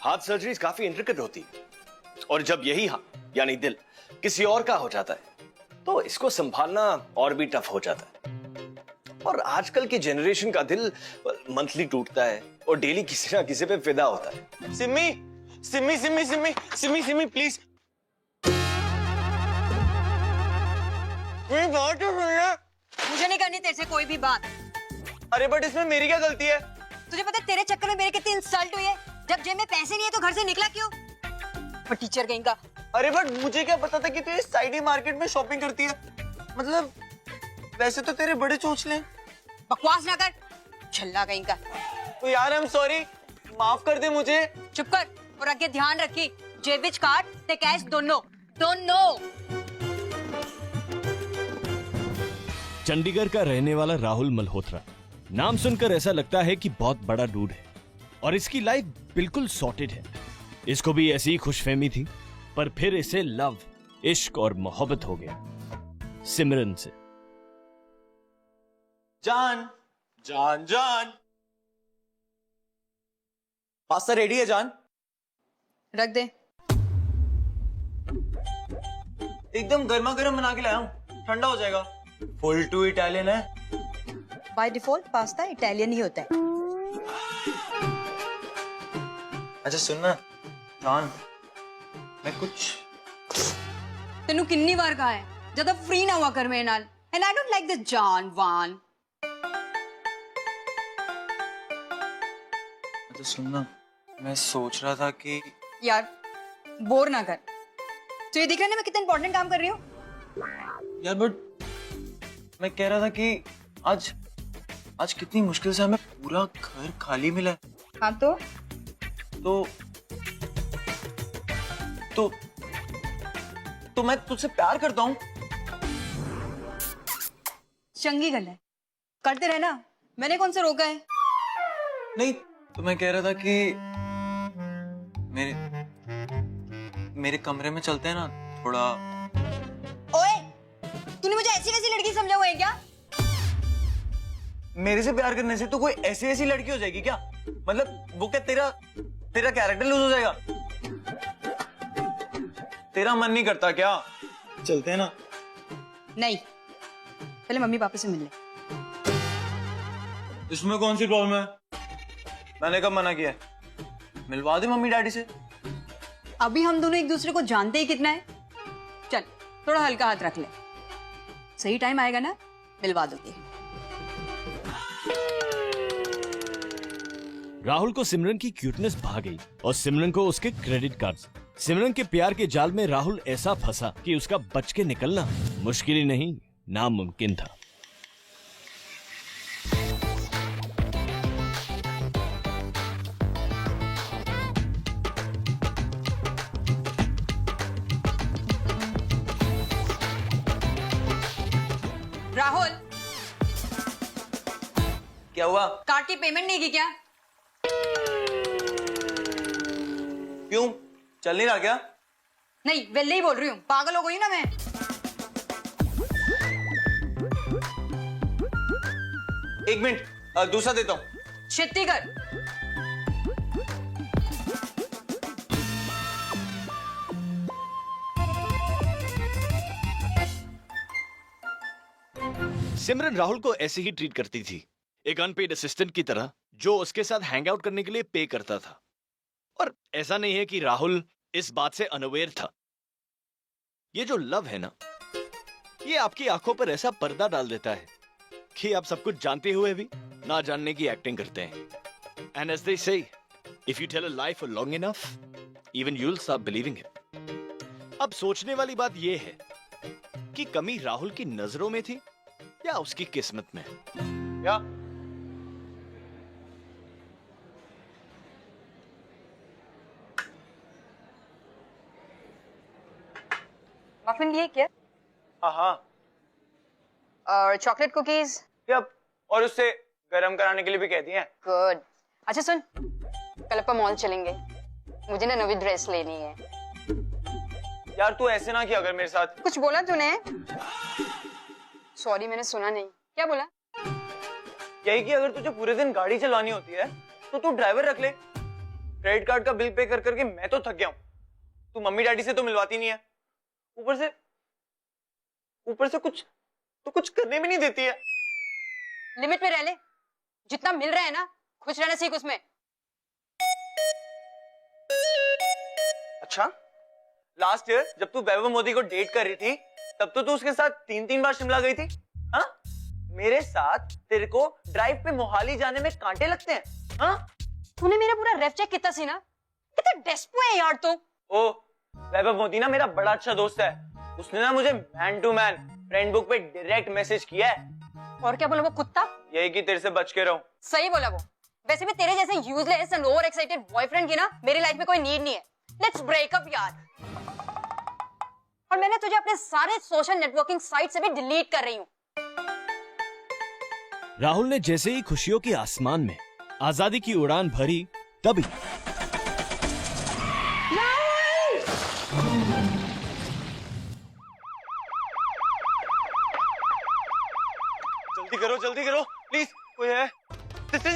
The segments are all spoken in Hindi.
हार्ट सर्जरी काफी इंट्रिकेट होती है, और जब यही यानी दिल किसी और का हो जाता है तो इसको संभालना और भी टफ हो जाता है। और आजकल की जनरेशन का दिल मंथली टूटता है और डेली किसी ना किसी पे फिदा होता है। सिमी सिमी सिमी सिमी सिमी सिमी प्लीज, मेरी बात तो सुन ले। मुझे नहीं करनी तेरे से कोई भी बात। अरे बट इसमें मेरी क्या गलती है? तुझे पता है तेरे चक्कर में मेरे कितनी इंसल्ट हुई है? जब जेब में पैसे नहीं है तो घर से निकला क्यों? और टीचर कहीं का। अरे बट मुझे क्या पता था कि तू इस साइड मार्केट में शॉपिंग करती है। मतलब वैसे तो तेरे बड़े चोंचले। बकवास ना कर, छल्ला कहीं का। तो यार आई एम सॉरी, माफ कर दे मुझे। चुप कर और आगे ध्यान रखी, जेब विच कार्ड ते कैश दोनों दोनों। चंडीगढ़ का रहने वाला राहुल मल्होत्रा, नाम सुनकर ऐसा लगता है कि बहुत बड़ा डूड है और इसकी लाइफ बिल्कुल सॉर्टेड है। इसको भी ऐसी ही खुशफहमी थी, पर फिर इसे लव, इश्क और मोहब्बत हो गया सिमरन से। जान जान जान, पास्ता रेडी है जान? रख दे। एकदम गर्मा गर्म बना के लाया हूँ, ठंडा हो जाएगा। फुल टू इटालियन है। बाय डिफॉल्ट पास्ता इटालियन ही होता है। अच्छा सुनना जान, मैं कुछ तेनू कितनी बार कहा है ज्यादा फ्री ना हुआ कर मेरे नाल, and I don't like this जान वान। अच्छा सुनना, मैं सोच रहा था कि यार बोर ना कर। तो ये दिख रहा है ना मैं कितना इंपॉर्टेंट काम कर रही हूँ? यार बट मैं कह रहा था कि आज कितनी मुश्किल से हमें पूरा घर खाली मिला है। हाँ तो मैं तुझसे प्यार करता हूँ। चंगी गल है, करते रहना, मैंने कौन सा रोका है? नहीं तो मैं कह रहा था कि मेरे कमरे में चलते हैं ना थोड़ा। ओए, तूने मुझे ऐसी वैसी लड़की समझा हुआ है क्या? मेरे से प्यार करने से तो कोई ऐसी ऐसी लड़की हो जाएगी क्या? मतलब वो क्या तेरा कैरेक्टर लूज हो जाएगा? तेरा मन नहीं करता क्या? चलते हैं ना। नहीं, पहले मम्मी पापा से मिल ले। इसमें कौन सी प्रॉब्लम है? मैंने कब मना किया है? मिलवा दे मम्मी डैडी से। अभी हम दोनों एक दूसरे को जानते ही कितना है। चल थोड़ा हल्का हाथ रख ले, सही टाइम आएगा ना मिलवा दूंगी। राहुल को सिमरन की क्यूटनेस भा गई और सिमरन को उसके क्रेडिट कार्ड्स। सिमरन के प्यार के जाल में राहुल ऐसा फंसा कि उसका बच के निकलना मुश्किल ही नहीं, नामुमकिन था। राहुल, क्या हुआ? कार्ड की पेमेंट नहीं की क्या? क्यों, चल नहीं रहा क्या? नहीं, वेले ही बोल रही हूँ, पागल हो गई ना मैं। एक मिनट, दूसरा देता हूँ। छत्तीसगढ़। सिमरन राहुल को ऐसे ही ट्रीट करती थी, एक अनपेड असिस्टेंट की तरह जो उसके साथ हैंग आउट करने के लिए पे करता था। और ऐसा नहीं है कि राहुल इस बात से अनअवेयर था। ये जो लव है ना, ये आपकी आंखों पर ऐसा पर्दा डाल देता है कि आप सब कुछ जानते हुए भी ना जानने की एक्टिंग करते हैं। And as they say, if you tell a lie for long enough, even you'll start believing it. अब सोचने वाली बात ये है कि कमी राहुल की नजरों में थी या उसकी किस्मत में। क्या? मफिन लिए क्या? हाँ। और चॉकलेट कुकीज? यप, और उससे गरम कराने के लिए भी कहती हैं। गुड। अच्छा सुन, कल अपन मॉल चलेंगे, मुझे ना नवी ड्रेस लेनी है। यार तू ऐसे ना किया अगर मेरे साथ। कुछ बोला तूने? सॉरी मैंने सुना नहीं। क्या बोला? यही कि अगर तुझे पूरे दिन गाड़ी चलानी होती है तो तू ड्राइवर रख ले। क्रेडिट कार्ड का बिल पे कर करके मैं तो थक गया हूँ। तू मम्मी डैडी से तो मिलवाती नहीं है, ऊपर से कुछ करने भी नहीं देती है। लिमिट में रह ले, जितना मिल रहा है ना खुश रहना सीख उसमें। अच्छा, लास्ट ईयर जब तू वैभव मोदी को डेट कर रही थी तब तो तू उसके साथ 3-3 बार शिमला गई थी। हाँ, मेरे साथ तेरे को ड्राइव पे मोहाली जाने में कांटे लगते हैं। हाँ, तूने मेरा पूरा रेफ चेक कितना सी ना, कितना डेस्पो है यार तू। ओ, वैभव मोदी ना मेरा बड़ा अच्छा दोस्त है, उसने ना मुझे man to man friend book पे डायरेक्ट मैसेज किया है। और क्या बोला वो कुत्ता? यही कि तेरे से बच के रहूं। सही बोला वो। वैसे भी तेरे जैसे useless and over excited boyfriend की ना मेरी लाइफ में कोई नीड नहीं है। लेट्स ब्रेक अप यार। और मैंने तुझे अपने सारे सोशल नेटवर्किंग साइट से भी डिलीट कर रही हूँ। राहुल ने जैसे ही खुशियों के आसमान में आजादी की उड़ान भरी, तभी जल्दी करो प्लीज, कोई है? सिस्टर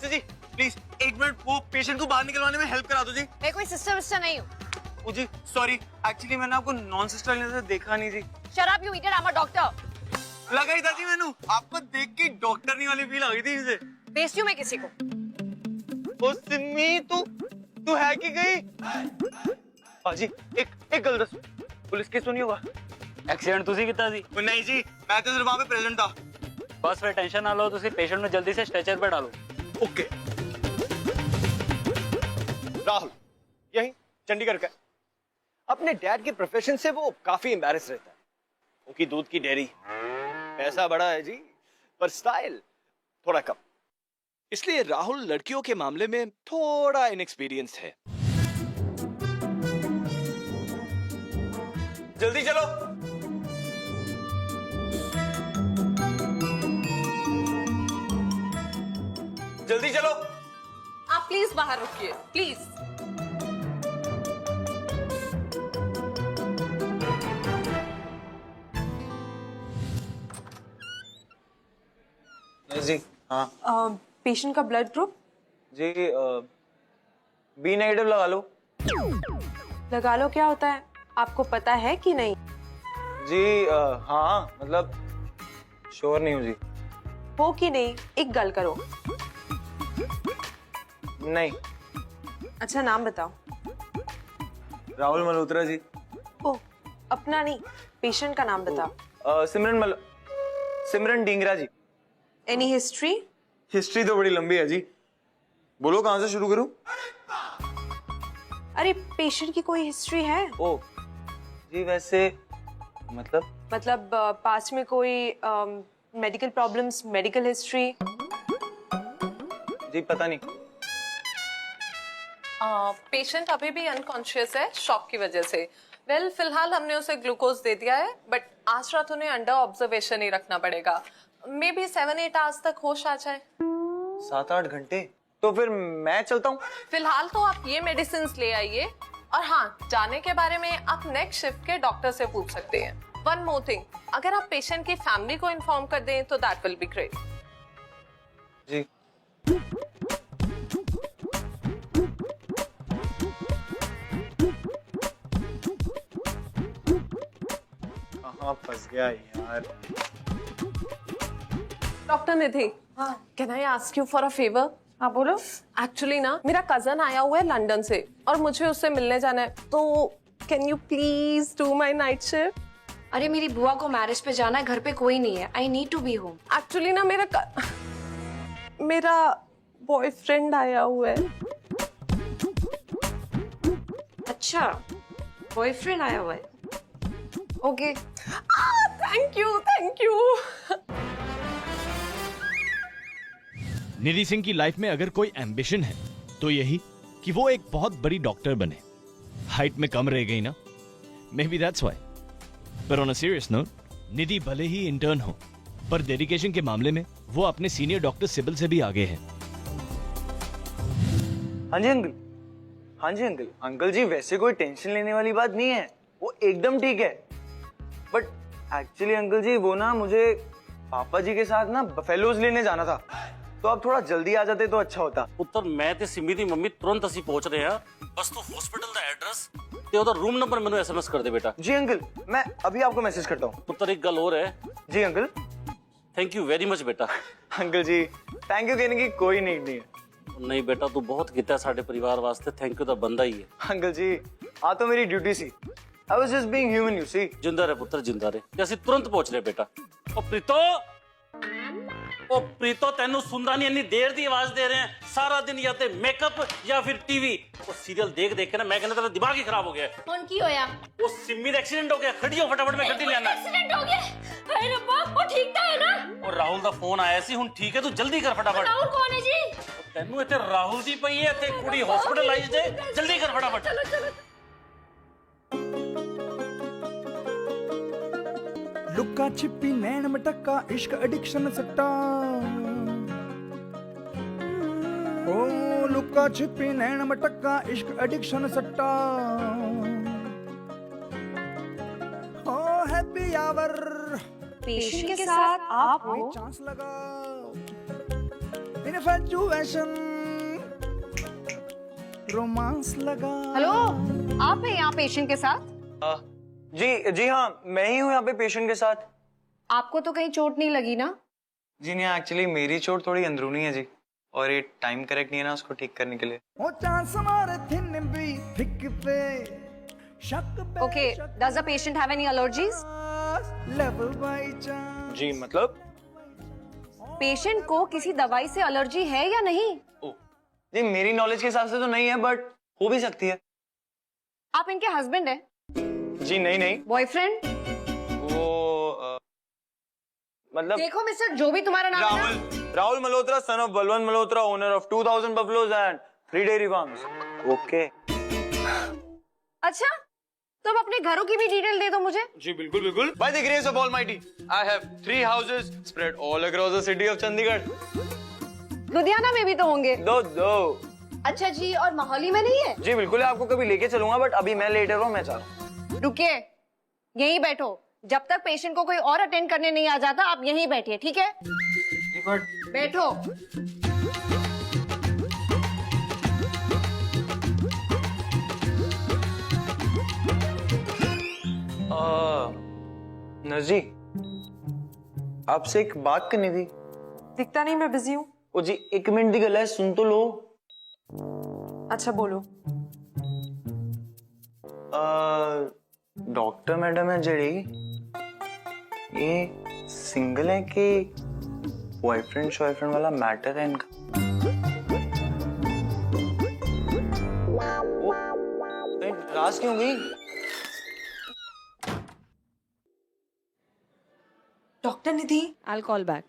जी प्लीज 1 मिनट, वो पेशेंट को बाहर निकलवाने में हेल्प करा दो जी। मैं कोई सिस्टर विस्टर नहीं हूँ। जी सॉरी, एक्चुअली मैंने आपको नॉन सिस्टर लेने से देखा नहीं जी। Shut up you idiot, I am a doctor. लगा ही था जी मैंने, आपको देख के डॉक्टर नहीं वाली फील आ गई थी मुझे। बेचती हूँ मैं किसी को। ओ सिमी, तू है कि गई? जी एक गल दस, पुलिस केस तो नहीं होगा? एक्सीडेंट ਤੁਸੀਂ ਕੀਤਾ ਸੀ? नहीं जी, मैं तो सिर्फ वहां पे प्रेजेंट था। बस फिर टेंशन ना लो, ਤੁਸੀਂ पेशेंट ਨੂੰ जल्दी से स्ट्रेचर पे डालो। ओके। राहुल यही चंडीगढ़ का। अपने डैड के प्रोफेशन से वो काफी एम्बैरेस रहता है। उनकी दूध की डेयरी, पैसा बड़ा है जी, पर स्टाइल थोड़ा कम। इसलिए राहुल लड़कियों के मामले में थोड़ा इनएक्सपीरियंस्ड है। जल्दी चलो। जल्दी चलो। आप प्लीज बाहर रुकिए, प्लीज। जी हाँ। पेशेंट का ब्लड ग्रुप जी बी नेगेटिव लगा लो। लगा लो, क्या होता है आपको पता है कि नहीं? जी हाँ, मतलब श्योर नहीं हूँ जी। हो कि नहीं, एक गल करो। नहीं। अच्छा नाम बताओ। राहुल मल्होत्रा जी। ओह, अपना नहीं, पेशेंट का नाम बताओ। Simran Dhingra ji. Any history? History तो बड़ी लंबी है जी, बोलो कहाँ से शुरू करूं? अरे पेशेंट की कोई हिस्ट्री है? ओ जी, वैसे मतलब पास्ट में कोई मेडिकल प्रॉब्लम्स, मेडिकल हिस्ट्री? जी पता नहीं। पेशेंट अभी भी अनकॉन्शियस है शॉक की वजह से। वेल फिलहाल हमने उसे ग्लूकोज दे दिया है, बट आज रात उन्हें अंडर ऑब्जर्वेशन ही रखना पड़ेगा। मे बी 7-8 आवर्स तक होश आ जाए। 7-8 घंटे? तो फिर मैं चलता हूँ। फिलहाल तो आप ये मेडिसिन ले आइए, और हाँ, जाने के बारे में आप नेक्स्ट शिफ्ट के डॉक्टर से पूछ सकते हैं। वन मोर थिंग, अगर आप पेशेंट की फैमिली को इन्फॉर्म कर दें तो दैट विल बी ग्रेट। जी कहाँ फंस गया यार। Doctor Nidhi, can I ask you for a favour? हाँ बोलो। एक्चुअली ना मेरा कजन आया हुआ है लंदन से और मुझे उससे मिलने जाना है, तो can you please do my night shift? अरे मेरी बुआ को मैरिज पे जाना है, घर पे कोई नहीं है। I need to be home. Actually ना मेरा बॉयफ्रेंड आया हुआ है। अच्छा, बॉयफ्रेंड आया हुआ है। Okay. Thank you. Nidhi Singh की लाइफ में अगर कोई एम्बिशन है तो यही कि वो एक बहुत बड़ी डॉक्टर बने। हाइट में कम रह गई ना, मे बी दैट्स व्हाई। पर ऑन अ सीरियस नोट, निधि भले ही इंटर्न हो, पर डेडिकेशन के मामले में वो अपने सीनियर डॉक्टर सिबिल से भी आगे है। हाँ जी अंकल। अंकल जी वैसे कोई टेंशन लेने वाली बात नहीं है, वो एकदम ठीक है। बट एक्चुअली अंकल जी वो ना मुझे पापा जी के साथ ना बफेलोज लेने जाना था। तो आप थोड़ा जल्दी आ जाते तो अच्छा होता। ਪੁੱਤਰ ਮੈਂ ਤੇ ਸਿੰਮੀ ਦੀ ਮੰਮੀ ਤੁਰੰਤ ਅਸੀਂ ਪਹੁੰਚ ਰਹੇ ਹਾਂ। ਬਸ ਤੂੰ ਹਸਪੀਟਲ ਦਾ ਐਡਰੈਸ ਤੇ ਉਹਦਾ ਰੂਮ ਨੰਬਰ ਮੈਨੂੰ ਐਸਐਮਐਸ ਕਰ ਦੇ ਬੇਟਾ। जी अंकल, मैं अभी आपको मैसेज करता हूँ। ਪੁੱਤਰ ਇੱਕ ਗੱਲ ਹੋਰ ਹੈ। जी uncle. Thank you very much ਬੇਟਾ। अंकल जी थैंक यू कहने की कोई नीड नहीं है। ਨਹੀਂ ਬੇਟਾ ਤੂੰ ਬਹੁਤ ਕੀਤਾ ਸਾਡੇ ਪਰਿਵਾਰ ਵਾਸਤੇ। ਥੈਂਕ ਯੂ ਦਾ ਬੰਦਾ ਹੀ ਹੈ। अंकल जी हाँ तो मेरी ड्यूटी सी। I was just being human, you see। ਜਿੰਦਾ ਰਹਿ ਪੁੱਤਰ ਜਿੰਦਾ ਰਹਿ। ਤੇ ਅਸੀਂ ਤੁਰੰਤ ਪਹੁੰਚ ਰਹੇ ਬੇਟਾ। ਉਹ ਪ੍ਰੀਤੋ ਤੈਨੂੰ ਸੁਣਦਾ ਨਹੀਂ ਇੰਨੀ ਦੇਰ ਦੀ ਆਵਾਜ਼ ਦੇ ਰਹੇ ਆ ਸਾਰਾ ਦਿਨ ਜਾਂ ਤੇ ਮੇਕਅਪ ਜਾਂ ਫਿਰ ਟੀਵੀ। ਉਹ ਸੀਰੀਅਲ ਦੇਖ ਦੇਖ ਕੇ ਨਾ ਮੈਂ ਕਹਿੰਦਾ ਤੇਰਾ ਦਿਮਾਗ ਹੀ ਖਰਾਬ ਹੋ ਗਿਆ। कौन की होया? ਉਹ ਸਿੰਮੀ ਦਾ ਐਕਸੀਡੈਂਟ ਹੋ ਗਿਆ। ਖੜੀ ਹੋ ਫਟਾਫਟ ਮੈਂ ਗੱਡੀ ਲਿਆਣਾ। एक्सीडेंट हो गया? हाय रब्बा, वो ठीक तो है ना? ਉਹ ਰਾਹੁਲ ਦਾ ਫੋਨ ਆਇਆ ਸੀ ਹੁਣ ਠੀਕ ਹੈ ਤੂੰ ਜਲਦੀ ਕਰ ਫਟਾਫਟ। राहुल कौन है जी? ਤੈਨੂੰ ਇੱਥੇ ਰਾਹੁਲ ਦੀ ਪਈ ਹੈ ਤੇ ਕੁੜੀ ਹਸਪੀਟਲਾਈਜ਼ਡ ਹੈ ਜਲਦੀ ਕਰ ਫਟਾਫਟ। चलो चलो। लुक्का छिपी नैन मटक्का इश्क एडिक्शन सट्टा ओ लुक्का छिपी नैन मटक्का इश्क एडिक्शन सट्टा ओ हैप्पी आवर पेशेंट के साथ आप हो? चांस लगा इनफैचुएशन रोमांस लगा। हेलो, आप हैं यहाँ पेशेंट के साथ? जी हाँ मैं ही हूँ यहाँ पे पेशेंट के साथ। आपको तो कहीं चोट नहीं लगी ना? जी नहीं एक्चुअली मेरी चोट थोड़ी अंदरूनी है जी और ये टाइम करेक्ट नहीं है ना उसको ठीक करने के लिए। ओ चांस मारे थिन भी थिक पे शक पे Okay, does the patient have any allergies? Love by chance. जी मतलब? पेशेंट को किसी दवाई से एलर्जी है या नहीं? जी मेरी नॉलेज के हिसाब से तो नहीं है बट हो भी सकती है। आप इनके हस्बैंड हैं? जी नहीं बॉयफ्रेंड? वो मतलब देखो मिस्टर, जो भी तुम्हारा नाम है ना, Rahul Malhotra son of Balwant Malhotra owner of 2000 buffaloes and 3 dairy farms. Okay अच्छा, तो अब अपने घरों की भी डिटेल दे दो मुझे। जी बिल्कुल बिल्कुल। By the grace of Almighty, I have 3 houses spread all across the city of Chandigarh. Ludhiana में भी तो होंगे। दो। अच्छा जी, और मोहाली में नहीं है? जी बिल्कुल आपको कभी लेके चलूंगा बट अभी मैं लेटर हूँ मैं चाह रहा हूँ। रुकिए, यहीं बैठो। जब तक पेशेंट को कोई और अटेंड करने नहीं आ जाता आप यहीं बैठिए, ठीक है? बैठो। नजी आपसे एक बात करनी थी। दिखता नहीं मैं बिजी हूँ। ओ जी 1 मिनट दी गल है सुन तो लो। अच्छा बोलो। डॉक्टर मैडम है जड़ी ये सिंगल है कि बॉयफ्रेंड शॉयफ्रेंड वाला मैटर है इनका? वो नाराज क्यों गई? Doctor Nidhi, I'll call back.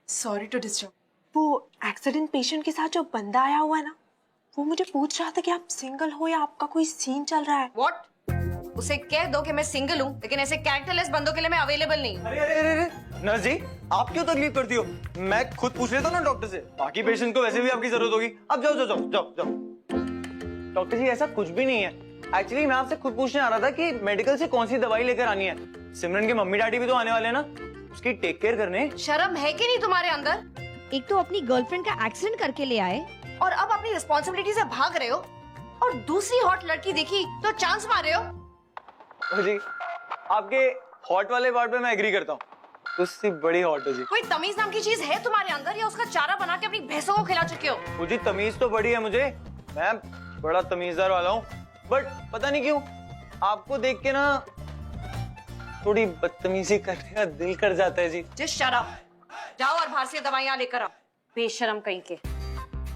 Sorry to disturb. वो एक्सीडेंट पेशेंट के साथ जो बंदा आया हुआ है ना, वो मुझे पूछ रहा था कि आप सिंगल हो या आपका कोई सीन चल रहा है। What? उसे कह दो कि मैं सिंगल हूँ, लेकिन ऐसे कैरेक्टरलेस बंदों के लिए मैं अवेलेबल नहीं हूँ। अरे नर्स जी आप क्यों तकलीफ करती हो? मैं खुद पूछ लेता ना डॉक्टर से। बाकी पेशेंट को वैसे भी आपकी जरूरत होगी। अब जाओ। डॉक्टर जी ऐसा कुछ भी नहीं है। एक्चुअली मैं आपसे खुद पूछने आ रहा था कि मेडिकल से कौन सी दवाई लेकर आनी है। सिमरन के मम्मी डैडी भी तो आने वाले हैं ना, उसकी टेक केयर करने। शर्म है कि नहीं तुम्हारे अंदर? एक तो अपनी गर्लफ्रेंड का एक्सीडेंट करके ले आए और अब अपनी रिस्पॉन्सिबिलिटी से भाग रहे हो, और दूसरी हॉट लड़की देखी तो चांस मार रहे हो। ओ जी आपके हॉट वाले पार्ट पे मैं एग्री करता हूँ, उससे बड़ी हॉट है जी। कोई तमीज नाम की चीज है तुम्हारे अंदर, या उसका चारा बना के अपनी भैंसों को खिला चुके हो? मुझे तमीज तो बड़ी है, मुझे मैं बड़ा तमीजदार वाला हूँ, बट पता नहीं क्यों आपको देख के ना थोड़ी बदतमीजी करने का दिल कर जाता है जी। जिस शराब, जाओ और बाहर से दवाइयां लेकर आओ। बेशरम कहीं के।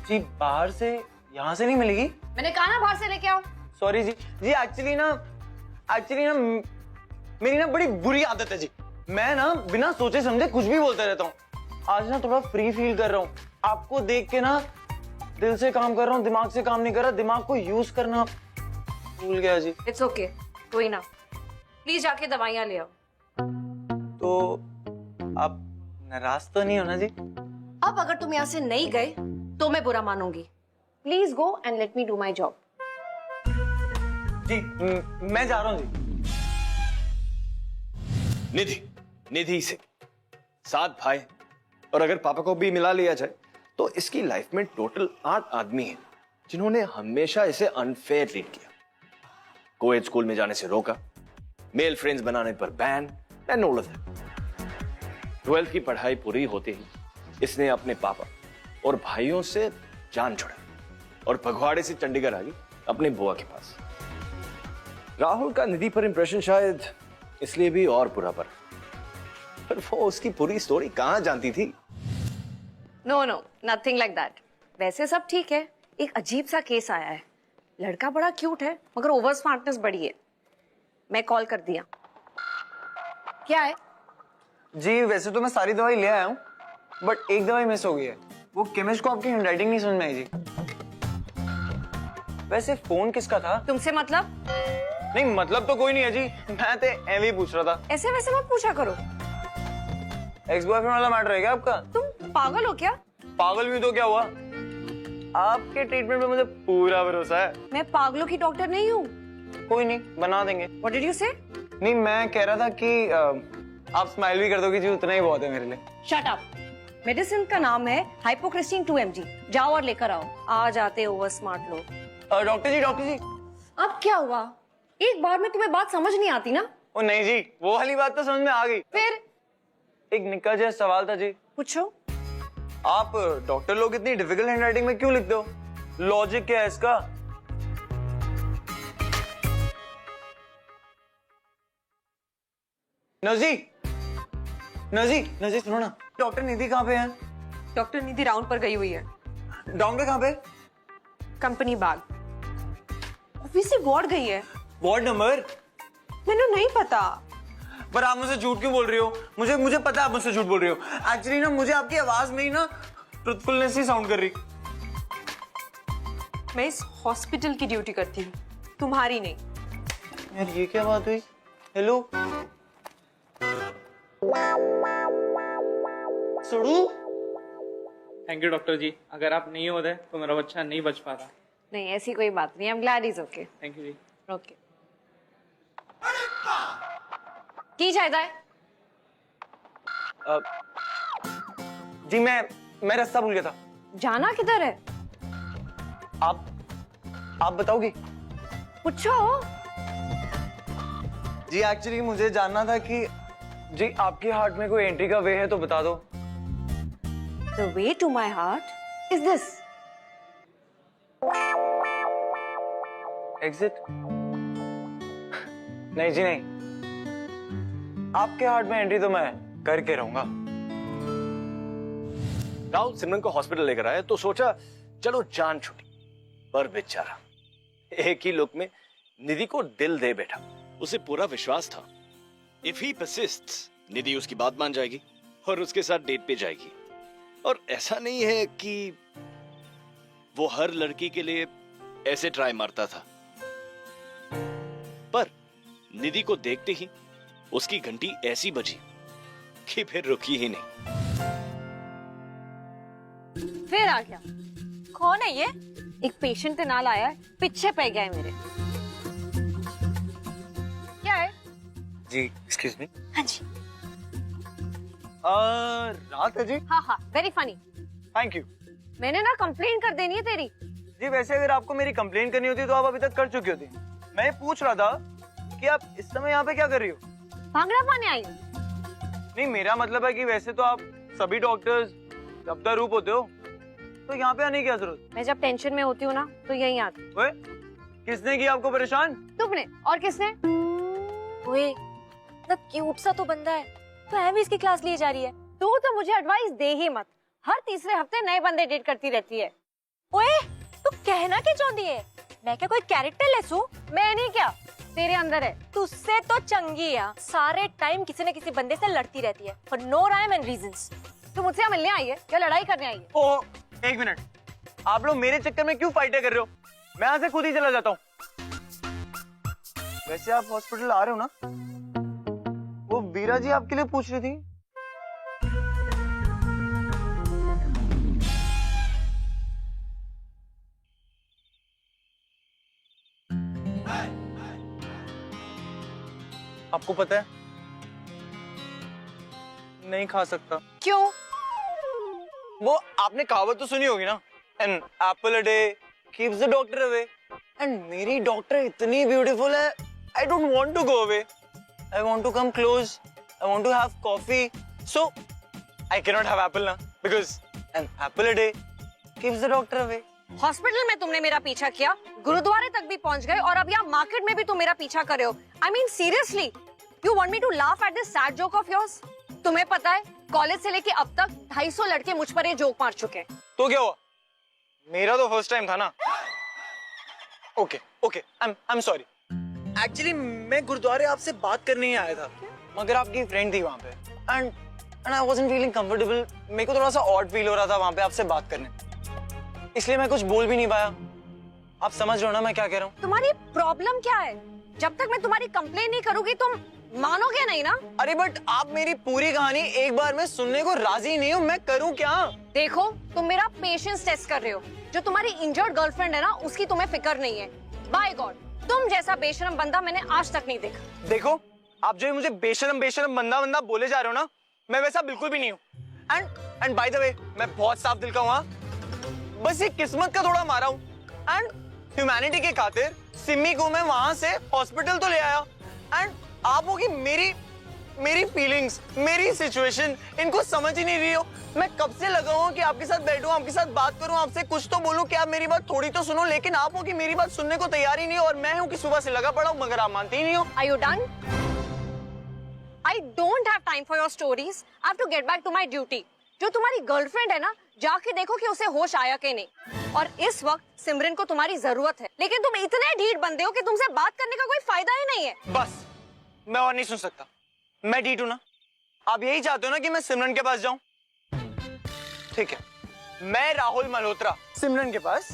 जी बाहर से यहाँ से नहीं मिलेगी? मैंने कहा ना बाहर से लेके आओ। सॉरी जी एक्चुअली ना मेरी ना बड़ी बुरी आदत है जी। मैं ना बिना सोचे समझे कुछ भी बोलता रहता हूँ। आज ना थोड़ा फ्री फील कर रहा हूँ, आपको देख के ना दिल से काम कर रहा हूँ, दिमाग से काम नहीं कर रहा। दिमाग को यूज करना भूल गया जी। इट्स ओके, कोई ना। प्लीज जाके दवाइयां ले आओ। तो आप नाराज तो नहीं हो ना जी? अब अगर तुम यहाँ से नहीं गए तो मैं बुरा मानूंगी। Please go and let me do my job. जी मैं जा रहा हूँ जी। निधि से 7 भाई, और अगर पापा को भी मिला लिया जाए तो इसकी लाइफ में टोटल 8 आदमी हैं जिन्होंने हमेशा इसे अनफेयर ट्रीट किया। कोएड स्कूल में जाने से रोका, मेल फ्रेंड्स बनाने पर ban and all of that. 12th की पढ़ाई पूरी होते ही इसने अपने पापा और भाइयों से जान छोड़ा और फगवाड़े से चंडीगढ़ आ गई अपने बुआ के पास। राहुल का निधि पर इंप्रेशन शायद इसलिए भी और बुरा पर वो उसकी पूरी स्टोरी कहां जानती थी? No no, nothing like that. वैसे सब ठीक है, एक अजीब सा केस आया है। लड़का बड़ा क्यूट है मगर ओवर स्मार्टनेस बड़ी है। मैं कॉल कर दिया। क्या है? जी वैसे तो मैं सारी दवाई ले आया हूँ, बट एक दवाई मिस हो गई है। वो केमिस्ट को आपकी हैंडराइटिंग नहीं समझ में आई जी। वैसे फोन किसका था? तुमसे मतलब? नहीं मतलब तो कोई नहीं है जी, मैं तो एवं ही पूछ रहा था। ऐसे वैसे मत पूछा करो। एक्स बॉयफ्रेंड वाला मैटर है क्या आपका? तुम पागल हो क्या? पागल भी तो क्या हुआ? आपके ट्रीटमेंट में मुझे पूरा भरोसा है। मैं पागलों की डॉक्टर नहीं हूँ। कोई नहीं, बना देंगे। What did you say? नहीं मैं कह रहा था कि आप स्माइल भी कर दोगे जी, उतना ही बहुत है मेरे लिए। Shut up. मेडिसिन का नाम है हाइपोक्रिस्टीन 2 mg। जाओ और लेकर आओ। आ जाते ओवर स्मार्ट लोग। डॉक्टर जी अब क्या हुआ? एक बार में तुम्हें बात समझ नहीं आती ना? ओ नहीं जी, वो वाली बात तो समझ में आ गई। फिर एक निक्का जैसा सवाल था जी। पूछो। आप डॉक्टर लोग इतनी डिफिकल्ट हैंडराइटिंग में क्यों लिखते हो? लॉजिक क्या है इसका? नजी सुनो ना, डॉक्टर निधि कहाँ पे है? डॉक्टर निधि राउंड पर गई हुई है। राउंड पे कहाँ पे? कंपनी बाग। ऑब्वियसली वार्ड गई है। Ward number? मैंने नहीं पता। पर आप मुझसे झूठ क्यों बोल रही हो? मुझे पता है आप मुझसे झूठ बोल रही हो। एक्चुअली ना मुझे आपकी आवाज में ही ना ट्रुथफुलनेस ही साउंड कर रही। मैं इस हॉस्पिटल की ड्यूटी करती हूँ, तुम्हारी नहीं। यार ये क्या बात हुई? हेलो सुडू। थैंक यू डॉक्टर जी, अगर आप नहीं होते तो मेरा बच्चा नहीं बच पाता। नहीं ऐसी कोई बात नहीं। I am glad is okay. Thank you ji. Okay. की चाहता है? जी मैं रास्ता भूल गया था। जाना किधर है? आप बताओगे? पूछो। जी एक्चुअली मुझे जानना था कि जी आपके हार्ट में कोई एंट्री का वे है तो बता दो। The way to my heart is this. Exit? नहीं जी नहीं, आपके हार्ट में एंट्री तो मैं करके रहूंगा। राहुल सिमरन को हॉस्पिटल लेकर आया तो सोचा चलो जान छूटी, पर बेचारा एक ही लुक में निधि को दिल दे बैठा। उसे पूरा विश्वास था इफ ही परसिस्ट्स निधि उसकी बात मान जाएगी और उसके साथ डेट पे जाएगी। और ऐसा नहीं है कि वो हर लड़की के लिए ऐसे ट्राई मारता था, पर निधि को देखते ही उसकी घंटी ऐसी बजी कि फिर रुकी ही नहीं। फिर आ गया। कौन है ये? एक पेशेंट के नाल आया है, पीछे पै गया है मेरे। क्या है? जी एक्सक्यूज मी। हाँ जी। रात है जी। हाँ वेरी फनी। Thank you. मैंने ना कंप्लेन कर देनी है तेरी। जी वैसे अगर आपको मेरी कंप्लेन करनी होती तो आप अभी तक कर चुकी होती। मैं ये पूछ रहा था कि आप इस समय यहाँ पे क्या कर रही हो? भांगड़ा पाने आई हूँ। नहीं मेरा मतलब है कि वैसे तो आप सभी डॉक्टर्स रफ्ता रूप होते हो, तो यहाँ पे आने की क्या जरूरत? मैं जब टेंशन में होती हूँ ना तो यहीं आती। ओए, किसने किया आपको परेशान? तुमने। और किसने? ओए, इतना क्यूट सा तो बंदा है, तो है भी इसकी क्लास लिए जा रही है। तू तो मुझे एडवाइस दे ही मत। हर तीसरे हफ्ते नए बंदे डेट करती रहती है। ओए, तू कहना क्या चाहती है? मैं क्या कोई कैरेक्टर लेस हूँ? मैं नहीं, क्या तेरे अंदर है। तुझसे तो चंगी है, सारे टाइम किसी न किसी बंदे से लड़ती रहती है for no rhyme and reasons. तू मुझसे यहाँ मिलने आई है या लड़ाई करने आई है? ओह, एक मिनट, आप लोग मेरे चक्कर में क्यों फाइटें कर रहे हो? मैं यहाँ से खुद ही चला जाता हूँ। वैसे आप हॉस्पिटल आ रहे हो ना? वो वीरा जी आपके लिए पूछ रही थी। आपको पता है नहीं खा सकता। क्यों? वो आपने कहावत तो सुनी होगी ना, an apple a day keeps the doctor away. And मेरी डॉक्टर इतनी ब्यूटीफुल है, I don't want to go away, I want to come close, I want to have coffee, so I can not have apple ना, because an apple a day keeps the doctor away. Hospital में तुमने मेरा पीछा किया, गुरुद्वारे तक भी पहुंच गए, और अब यहाँ मार्केट में भी तुम मेरा पीछा कर रहे हो। I mean seriously, you want me to laugh at this sad joke of yours? तुम्हें पता है कॉलेज से लेके अब तक 250 लड़के मुझ पर ये जोक मार चुके हैं। तो क्या हुआ, मेरा तो फर्स्ट टाइम था ना। Okay okay, I am sorry. Actually मैं गुरुद्वारे आपसे बात करने ही आया था, मगर आपकी फ्रेंड थी वहां पे, and I wasn't feeling comfortable. मेरे को थोड़ा सा ऑड फील हो रहा था वहां पे आपसे बात करने, इसलिए मैं कुछ बोल भी नहीं पाया। आप समझ रहे हो ना मैं क्या कह रहा हूँ? तुम्हारी प्रॉब्लम क्या है? जब तक मैं तुम्हारी कंप्लेन नहीं करूंगी तुम मानोगे नहीं ना? अरे बट आप मेरी पूरी कहानी एक बार में सुनने को राजी नहीं हो, मैं करूं क्या? देखो, तुम मेरा पेशेंस टेस्ट कर रहे हो। जो तुम्हारी इंजर्ड गर्लफ्रेंड है ना, उसकी तुम्हें फिक्र नहीं है। बाय गॉड, तुम जैसा बेशरम बंदा मैंने आज तक नहीं देखा। देखो, आप जो मुझे बेशरम बेशरम बंदा बोले जा रहे हो ना, मैं वैसा बिल्कुल भी नहीं हूँ। एंड बाय द वे, मैं बहुत साफ दिल का हूँ, बस ये किस्मत का थोड़ा मारा हूँ। एंड ह्यूमैनिटी के खातिर सिमी को मैं वहां से हॉस्पिटल तो ले आया, एंड आप होगी मेरी फीलिंग्स, मेरी सिचुएशन इनको समझ ही नहीं रही हो। मैं कब से लगा हूं कि आपके साथ बैठूं, आपके साथ बात करूं, आपसे कुछ तो बोलूं कि आप मेरी बात थोड़ी तो सुनो, लेकिन आप हो कि मेरी बात सुनने को तैयार ही नहीं हो, और मैं हूं कि सुबह से लगा पड़ा हूं मगर आप मानती ही नहीं हो। Are you done? I don't have time for your stories. I have to get back to my duty. जो तुम्हारी गर्लफ्रेंड है ना, जाके देखो कि उसे होश आया कि नहीं। और इस वक्त सिमरन को तुम्हारी जरूरत है, लेकिन तुम इतने ढीठ बंदे हो कि तुमसे बात करने का कोई फायदा ही नहीं है। बस, मैं और नहीं सुन सकता। मैं ढीठ हूं ना? आप यही चाहते हो ना कि मैं सिमरन के पास जाऊं? ठीक है, मैं राहुल मल्होत्रा सिमरन के पास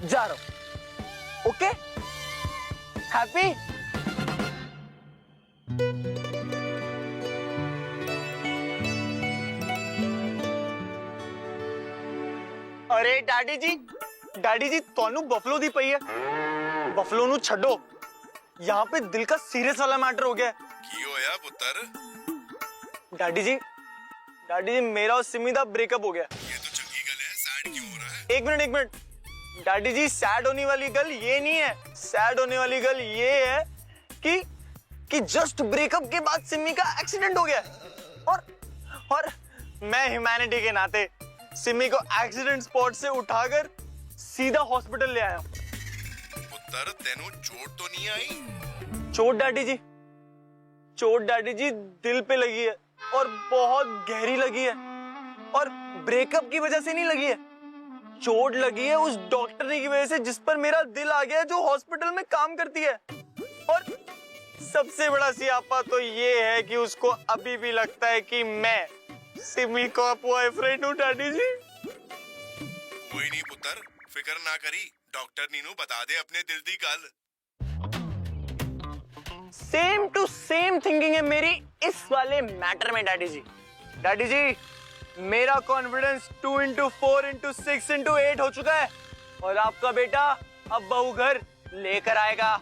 जा रहा हूं। ओके? हैप्पी? अरे डैडी जी ਤੁਹਾਨੂੰ बफलो दी पई है। बफलो नु छड्डो, यहाँ पे दिल का सीरियस वाला मैटर हो गया है। की होया पुत्र? डैडी जी मेरा और सिमी दा ब्रेकअप हो गया। ये तो चंगी गल है, सैड क्यों हो रहा है? एक मिनट डैडी जी, सैड होने वाली गल ये नहीं है। सैड होने वाली गल ये है कि जस्ट ब्रेकअप के बाद सिमी का एक्सीडेंट हो गया, और मैं ह्यूमैनिटी के नाते सिमी को एक्सीडेंट स्पॉट से उठाकर सीधा हॉस्पिटल ले आया। पुत्र तेनू चोट तो नहीं आई? चोट डैडी जी दिल पे लगी है, और बहुत गहरी लगी है, और ब्रेकअप की वजह से नहीं लगी है। चोट लगी है उस डॉक्टरनी की वजह से जिस पर मेरा दिल आ गया, जो हॉस्पिटल में काम करती है। और सबसे बड़ा सियापा तो ये है कि उसको अभी भी लगता है कि मैं सिमी का बॉयफ्रेंड हूँ डैडी जी। कोई नहीं पुत्र, फिक्र ना करी, डॉक्टर नीनू बता दे अपने दिल दी गल। सेम टू सेम थिंकिंग है मेरी इस वाले मैटर में डैडी जी। डैडी जी, मेरा कॉन्फिडेंस 2 into 4 into 6 into 8 हो चुका है, और आपका बेटा अब बहू घर लेकर आएगा।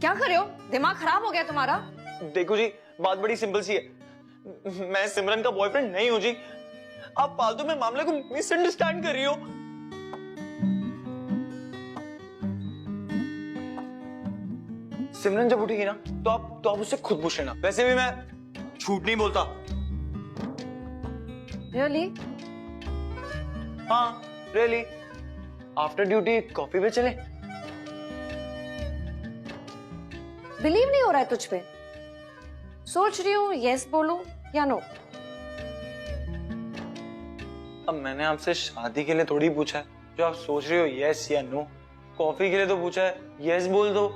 क्या कर रहे हो? दिमाग खराब हो गया तुम्हारा? देखो जी, बात बड़ी सिंपल सी है, मैं सिमरन का बॉयफ्रेंड नहीं हूं जी। आप फालतू में मामले को मिसअंडरस्टैंड कर रही हो। सिमरन जब उठेगी ना, तो आप उससे खुद पूछ लेना। वैसे भी मैं झूठ नहीं बोलता। Really? हाँ, रियली। आफ्टर ड्यूटी कॉफी पे चले? बिलीव नहीं हो रहा है तुझ पे। सोच रही हूँ यस बोलूं या नो। अब मैंने आपसे शादी के लिए थोड़ी पूछा है, जो आप सोच रही हो यस या नो। कॉफी के लिए तो पूछा है, यस बोल दो।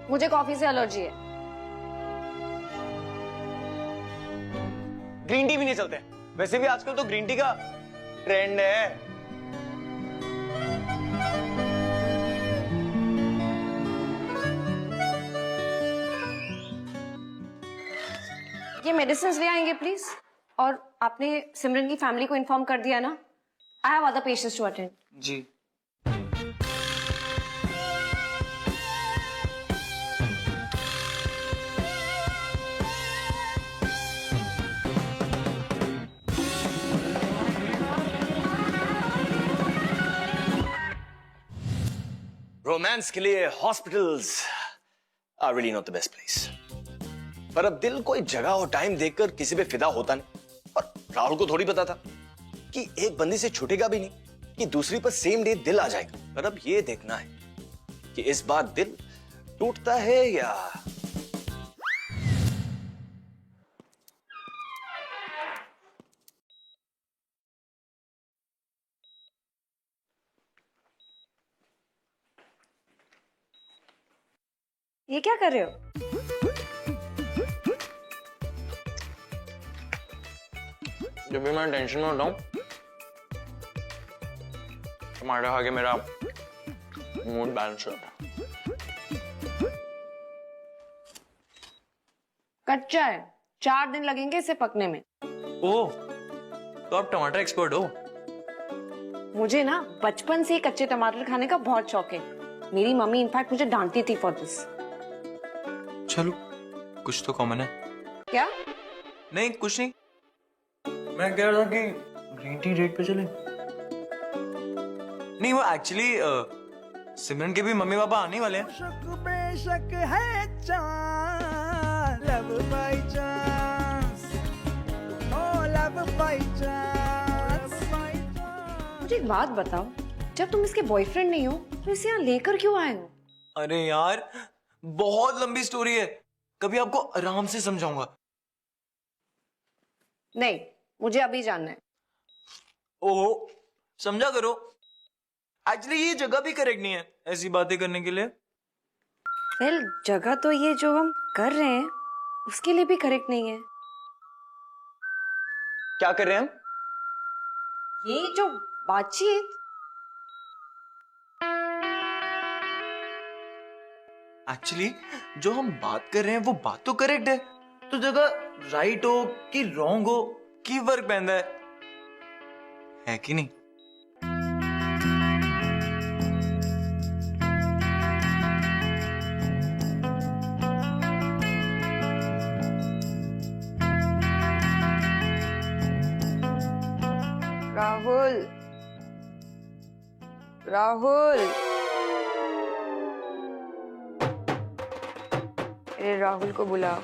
मुझे कॉफी से एलर्जी है। ग्रीन टी भी नहीं चलते। वैसे भी आजकल तो ग्रीन टी का ट्रेंड है। ये मेडिसिन ले आएंगे प्लीज। और आपने सिमरन की फैमिली को इन्फॉर्म कर दिया ना? I have other patients to attend. जी। रोमांस के लिए hospitals are really not the best place. पर अब दिल कोई जगह और टाइम देखकर किसी पे फिदा होता नहीं। और राहुल को थोड़ी पता था कि एक बंदी से छूटेगा भी नहीं कि दूसरी पर सेम डे दिल आ जाएगा। पर अब ये देखना है कि इस बार दिल टूटता है या ये क्या कर रहे हो? जब भी मैं टेंशन में होता हूँ टमाटर खा के मेरा मूड बैलेंस होता है। कच्चा है, 4 दिन लगेंगे इसे पकने में। ओह, तो आप टमाटर एक्सपर्ट हो? मुझे ना बचपन से ही कच्चे टमाटर खाने का बहुत शौक है। मेरी मम्मी इनफैक्ट मुझे डांटती थी फॉर दिस। चलो, कुछ तो कॉमन है। क्या? नहीं, कुछ नहीं। मैं कह रहा था कि ग्रीन टी डेट पे चले। नहीं, वो एक्चुअली सिमरन के भी मम्मी पापा आने वाले हैं। शक बेशक है chance, love by chance, oh love by chance. मुझे एक बात बताओ, जब तुम इसके बॉयफ्रेंड नहीं हो तो इसे यहाँ लेकर क्यों आए हो? अरे यार, बहुत लंबी स्टोरी है, कभी आपको आराम से समझाऊंगा। नहीं, मुझे अभी जानना है। ओहो, समझा करो। एक्चुअली ये जगह भी करेक्ट नहीं है ऐसी बातें करने के लिए। वेल, जगह तो ये जो हम कर रहे हैं उसके लिए भी करेक्ट नहीं है। क्या कर रहे हैं हम? ये जो बातचीत। एक्चुअली जो हम बात कर रहे हैं वो बात तो करेक्ट है, तो जगह राइट हो कि रॉन्ग हो की फर्क पैंदा है कि नहीं? राहुल, राहुल, अरे राहुल को बुलाओ।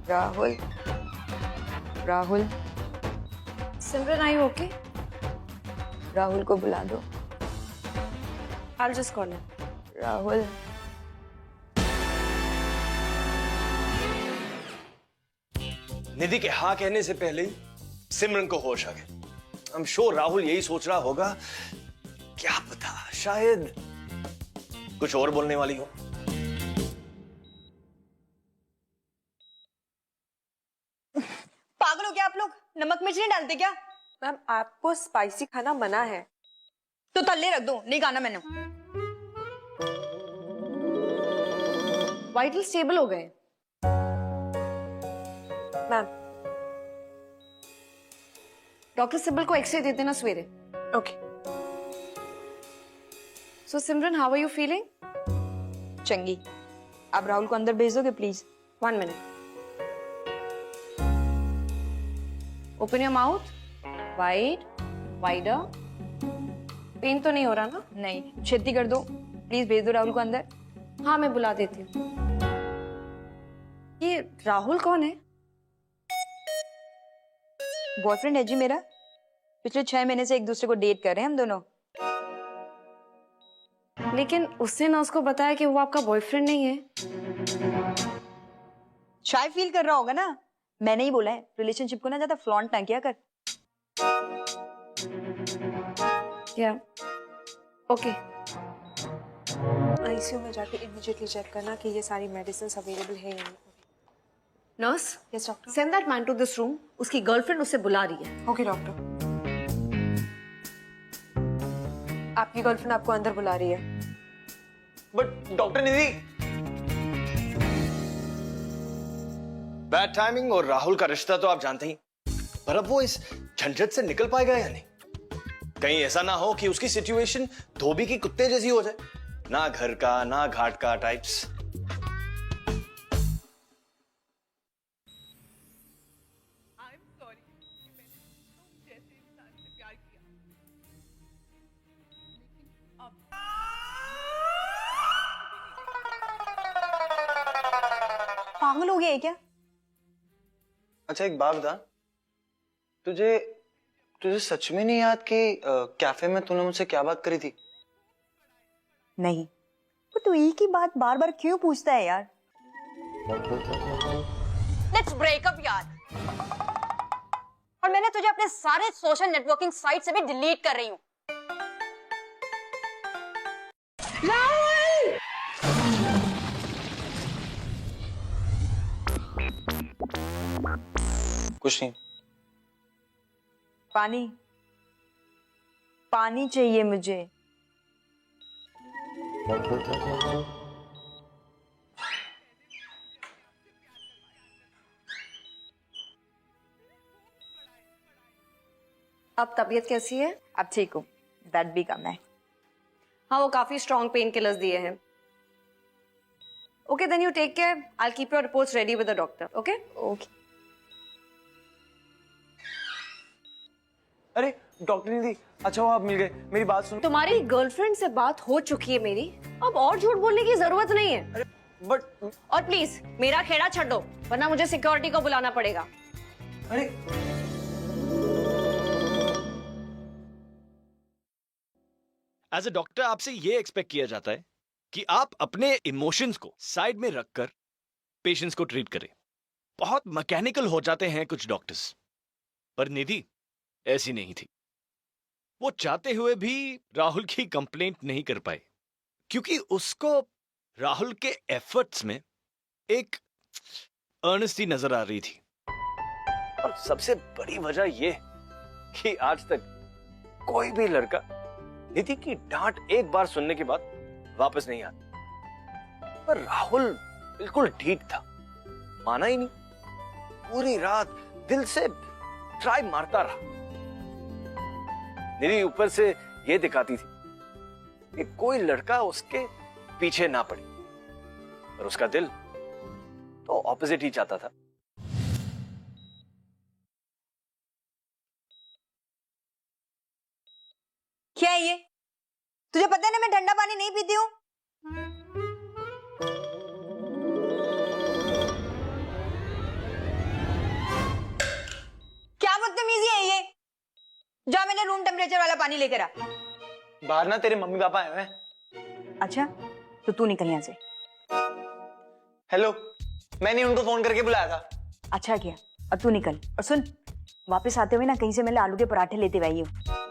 राहुल, राहुल, सिमरन, आई ओके? राहुल को बुला दो। I'll just call him. Rahul, निधि के हाँ कहने से पहले ही सिमरन को होश आ गया। आई एम श्योर राहुल यही सोच रहा होगा, क्या पता शायद कुछ और बोलने वाली हो। पागल हो क्या आप लोग? नमक मिर्च नहीं डालते क्या? मैम, आपको स्पाइसी खाना मना है। तो तल्ले रख दो, नहीं खाना मैंने। वाइटल स्टेबल हो गए। मैम, डॉक्टर सिबल को एक्सरे दे देना सवेरे। Okay. So Simran, how are you feeling? चंगी। आप राहुल को अंदर भेज दोगे please? 1 minute. Open your mouth. Wide, wider. पेन तो नहीं हो रहा ना? नहीं, छेती कर दो प्लीज, भेज दो राहुल को अंदर। हाँ, मैं बुला देती हूँ। ये राहुल कौन है? बॉयफ्रेंड है जी मेरा। पिछले 6 महीने से एक दूसरे को डेट कर रहे हैं हम दोनों। लेकिन उसने ना उसको बताया कि वो आपका बॉयफ्रेंड नहीं है। शाय फील कर रहा होगा ना। मैंने ही बोला है रिलेशनशिप को ना ज्यादा फ्लॉन्ट ना किया कर। या ओके। आईसीयू में जाके इमीडिएटली चेक करना कि ये सारी मेडिसिन अवेलेबल है या नहीं। Nurse, yes doctor. Send that man to this room. उसकी गर्लफ्रेंड उसे बुला रही है। Okay doctor. आपकी गर्लफ्रेंड आपको अंदर बुला रही है। But doctor Nidhi, bad timing और राहुल का रिश्ता तो आप जानते ही। पर अब वो इस झंझट से निकल पाएगा या नहीं? कहीं ऐसा ना हो कि उसकी सिचुएशन धोबी की कुत्ते जैसी हो जाए, ना घर का ना घाट का टाइप्स। पागल हो गया है क्या? अच्छा एक बात बता, तुझे सच में नहीं याद कि कैफे में तूने मुझसे क्या बात करी थी? नहीं, पर तू एक ही बात बार बार क्यों पूछता है यार? लेट्स ब्रेक अप यार। और मैंने तुझे अपने सारे सोशल नेटवर्किंग साइट से भी डिलीट कर रही हूँ। कुछ नहीं। पानी, पानी चाहिए मुझे। अब तबीयत कैसी है? अब ठीक हूँ, दैट भी कम है। हाँ, वो काफी स्ट्रॉन्ग पेन किलर्स दिए हैं। Okay then you take care. I will keep your reports ready with the doctor. Okay okay. अरे डॉक्टर निधि, अच्छा वो आप मिल गए। मेरी बात सुन। तुम्हारी गर्लफ्रेंड से बात हो चुकी है मेरी, अब और झूठ बोलने की जरूरत नहीं है। अरे बट और प्लीज मेरा खेड़ा छੱड दो, वरना मुझे सिक्योरिटी को बुलाना पड़ेगा। अरे एज अ डॉक्टर आपसे ये एक्सपेक्ट किया जाता है कि आप अपने इमोशंस को साइड में रखकर पेशेंट्स को ट्रीट करें। बहुत मैकेनिकल हो जाते हैं कुछ डॉक्टर्स, पर निधि ऐसी नहीं थी। वो चाहते हुए भी राहुल की कंप्लेंट नहीं कर पाए, क्योंकि उसको राहुल के एफर्ट्स में एक अर्नेस्टी नजर आ रही थी। और सबसे बड़ी वजह यह कि आज तक कोई भी लड़का निधि की डांट एक बार सुनने के बाद वापस नहीं आता, पर राहुल बिल्कुल ठीक था, माना ही नहीं। पूरी रात दिल से ट्राई मारता रहा। निधि ऊपर से ये दिखाती थी कि कोई लड़का उसके पीछे ना पड़े, पर उसका दिल तो ऑपोजिट ही चाहता था। क्या है ये? तुझे पता है ना मैं ठंडा पानी नहीं पीती हूँ। क्या बदतमीजी है ये? जा मैंने रूम टेम्परेचर वाला पानी लेकर आ। बाहर ना तेरे मम्मी पापा आए हुए हैं। अच्छा तो तू निकल यहाँ से। हेलो, मैंने उनको फोन करके बुलाया था। अच्छा किया, अब तू निकल। और सुन, वापस आते हुए ना कहीं से मैं आलू के पराठे लेते हुए आई हूँ।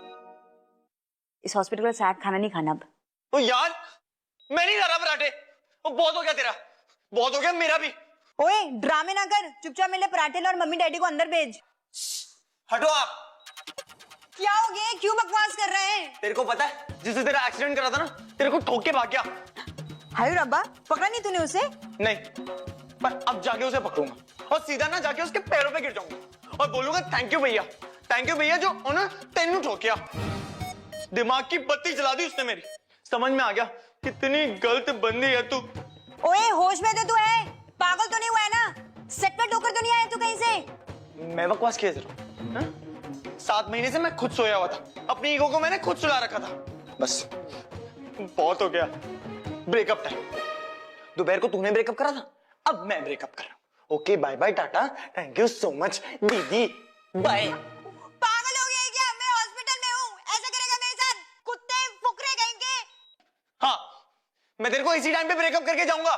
इस हॉस्पिटल का सैड खाना नहीं खाना अब। ओ यार, मैं नहीं खा रहा पराठे। वो बहुत हो गया तेरा, बहुत हो गया मेरा भी। ओए ड्रामे ना कर, चुपचाप मेरे पराठे ला और मम्मी डैडी को अंदर भेज। हटो आप। क्या हो गया? क्यों बकवास कर रहे हैं? तेरे को पता है जिससे तेरा एक्सीडेंट करा था ना, तेरे को ठोक के भाग गया। हाय रब्बा, पकड़ा नहीं तूने उसे? नहीं, पर अब जाके उसे पकड़ूंगा और सीधा ना जाके उसके पैरों पे गिर जाऊंगा और बोलूंगा थैंक यू भैया जो उन्होंने तेनू ठोकिया। दिमाग की बत्ती जला दी उसने मेरी। समझ में आ गया कितनी गलत बंदी है तू। ओए होश में तो तू है, पागल तो नहीं हुआ है ना? सेट पे ठोकर तो नहीं आया तू कहीं से? मैं बकवास किया जरूर। 7 महीने से मैं खुद सोया हुआ था, अपनी ईगो को मैंने खुद सुला रखा था। बस बहुत हो गया। Breakup time. दोपहर को तूने ब्रेकअप करा था, अब मैं ब्रेकअप कर रहा हूं। Okay bye bye tata, thank you so much दीदी, बाय। पागल हो गया क्या? मैं हॉस्पिटल में हूँ, ऐसा करेगा मेरे साथ? कुत्ते फुकरे कहेंगे। हाँ, मैं तेरे को इसी टाइम पे ब्रेकअप करके जाऊंगा।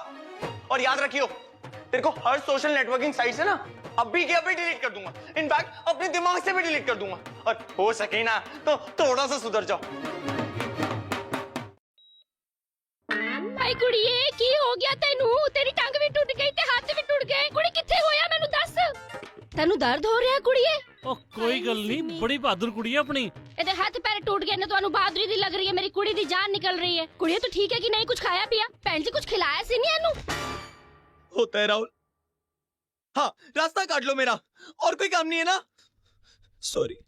और याद रखियो, तेरे को हर सोशल नेटवर्किंग साइट से ना अभी के अभी डिलीट कर दूंगा। इनफैक्ट अपने दिमाग से भी डिलीट कर दूंगा। और हो सके ना तो थोड़ा सा सुधर जाओ। भाई कुड़िए की हो गया तेनू? तेरी टंग भी टूट गई ते हाथ भी टूट गए। कुड़ी किथे होया मैनू दस। तेनू दर्द हो रहा कुड़िए? ओ कोई गल नहीं, बड़ी बहादुर कुड़ी है अपनी। ਇਹਦੇ ਹੱਥ ਪੈਰ ਟੁੱਟ ਗਏ ਨੇ। ਤੁਹਾਨੂੰ ਬਹਾਦਰੀ ਦੀ ਲੱਗ ਰਹੀ ਹੈ? ਮੇਰੀ ਕੁੜੀ ਦੀ ਜਾਨ ਨਿਕਲ ਰਹੀ ਹੈ। ਕੁੜੀਏ ਤੂੰ ਠੀਕ ਹੈ ਕਿ ਨਹੀਂ? ਕੁਝ ਖਾਇਆ ਪਿਆ? ਭੈਣ ਜੀ ਕੁਝ ਖਿਲਾਇਆ ਸੀ ਨਹੀਂ ਇਹਨੂੰ? होता है राहुल। हाँ, रास्ता काट लो मेरा, और कोई काम नहीं है ना? सॉरी।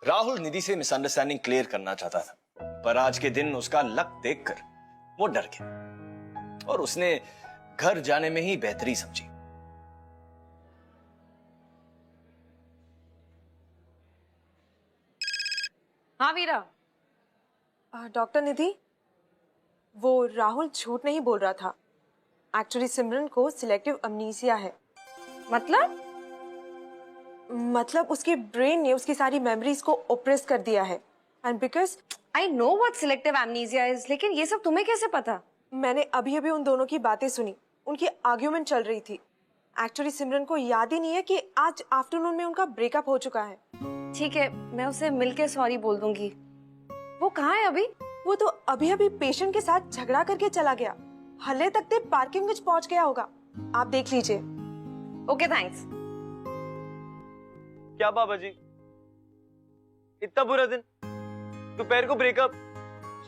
राहुल निधि से मिसअंडरस्टैंडिंग क्लियर करना चाहता था, पर आज के दिन उसका लक देखकर वो डर गया और उसने घर जाने में ही बेहतरी समझी। हाँ वीरा। डॉक्टर निधि, वो राहुल झूठ नहीं बोल रहा था। एक्चुअली सिमरन को सिलेक्टिव अमनीसिया है। मतलब उसके ब्रेन ने उसकी सारी मेमोरीज को ओप्रेस कर दिया है। And because I know what selective amnesia is, लेकिन ये सब तुम्हें कैसे पता? मैंने अभी अभी उन दोनों की बातें सुनी, उनकी आर्ग्यूमेंट चल रही थी। एक्चुअली सिमरन को याद ही नहीं है कि आज आफ्टरनून में उनका ब्रेकअप हो चुका है। ठीक है, मैं उसे मिलके सॉरी बोल दूंगी। वो कहाँ है अभी? वो तो अभी अभी पेशेंट के साथ झगड़ा करके चला गया। हल्ले तक ते पार्किंग में पहुंच गया होगा, आप देख लीजिए। Okay thanks. क्या बाबा जी, इतना बुरा दिन, दोपहर को ब्रेकअप,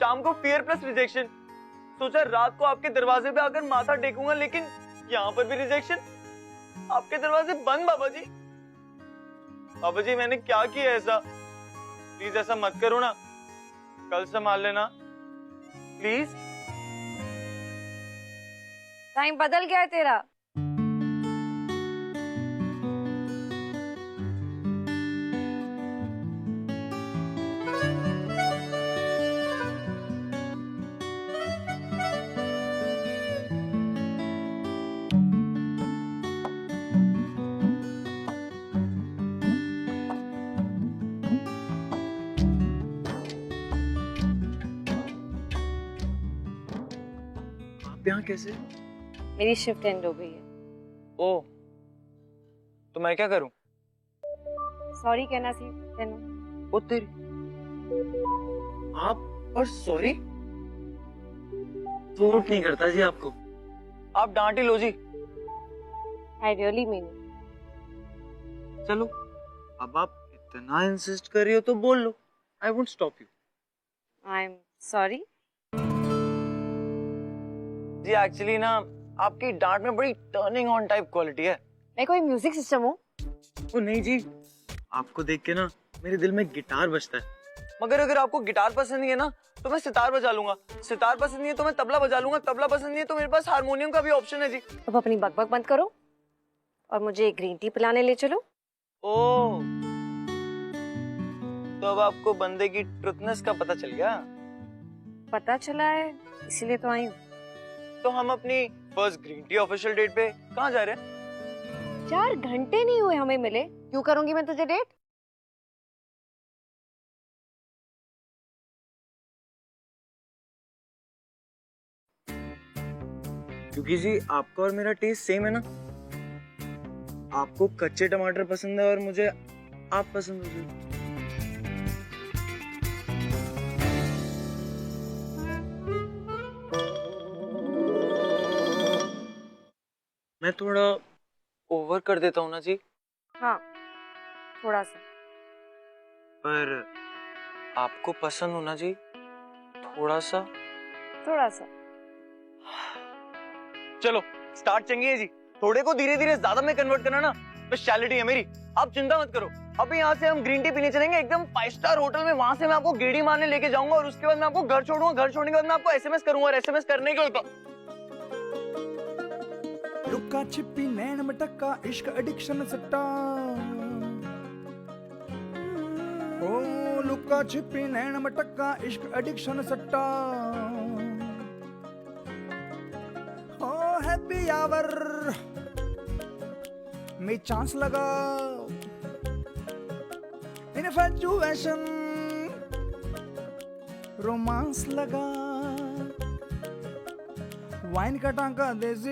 शाम को फियर प्लस रिजेक्शन। सोचा रात को आपके दरवाजे पे आकर माथा टेकूंगा, लेकिन यहाँ पर भी रिजेक्शन। आपके दरवाजे बंद बाबा जी। बाबा जी मैंने क्या किया ऐसा? प्लीज ऐसा मत करो ना, कल संभाल लेना प्लीज। टाइम बदल गया है तेरा। यहाँ कैसे? मेरी शिफ्ट एंड हो गई है। ओ, तो मैं क्या करूं? सॉरी कहना सी तेनू। ओ तेरी, आप और सॉरी? सूट नहीं करता जी आपको, आप डांट ही लो जी। I really mean. चलो अब आप इतना इंसिस्ट कर रही हो तो बोल लो, I won't stop you. I am sorry जी। एक्चुअली ना आपकी डांट में बड़ी टर्निंग ऑन टाइप क्वालिटी है। मैं कोई म्यूजिक सिस्टम हूँ? ओ नहीं जी, आपको देख के ना मेरे दिल में गिटार बजता है। मगर अगर आपको गिटार पसंद नहीं है ना तो मैं सितार बजा लूंगा, सितार पसंद नहीं है तो मैं तबला बजा लूंगा, तबला पसंद नहीं है तो मेरे पास हारमोनियम का भी ऑप्शन है जी। अब अपनी बकबक बंद करो और मुझे ग्रीन टी पिलाने ले चलो। ओह, तो अब आपको बंदे की ट्रुथनेस का पता चल गया? पता चला है, इसीलिए तो आई हूँ। तो हम अपनी first green tea official date पे कहाँ जा रहे हैं? 4 घंटे नहीं हुए हमें मिले, क्यों करूंगी मैं तुझे डेट? क्योंकि जी आपका और मेरा टेस्ट सेम है ना। आपको कच्चे टमाटर पसंद है और मुझे आप पसंद हो। मैं थोड़ा ओवर कर देता हूँ ना जी? हाँ, थोड़ा सा। पर आपको पसंद हो ना जी? थोड़ा सा? थोड़ा सा। चलो स्टार्ट चंगी है जी। थोड़े को धीरे धीरे ज्यादा में कन्वर्ट करना ना स्पेशलिटी है मेरी, आप चिंता मत करो। अभी यहाँ से हम ग्रीन टी पीने चलेंगे एकदम 5 स्टार होटल में। वहां से मैं आपको गेड़ी मारने लेके जाऊंगा और उसके बाद मैं आपको घर छोड़ूंगा। घर छोड़ने के बाद मैं आपको एसएमएस करूंगा और एसएमएस करने के बाद लुक्का छिपी नैन मटक्का इश्क एडिक्शन सट्टा। ओ लुक्का छिपी नैन मटक्का इश्क एडिक्शन सट्टा। ओ हैप्पी आवर में चांस लगा इन्फैचुएशन रोमांस लगा वाइन का टांका देसी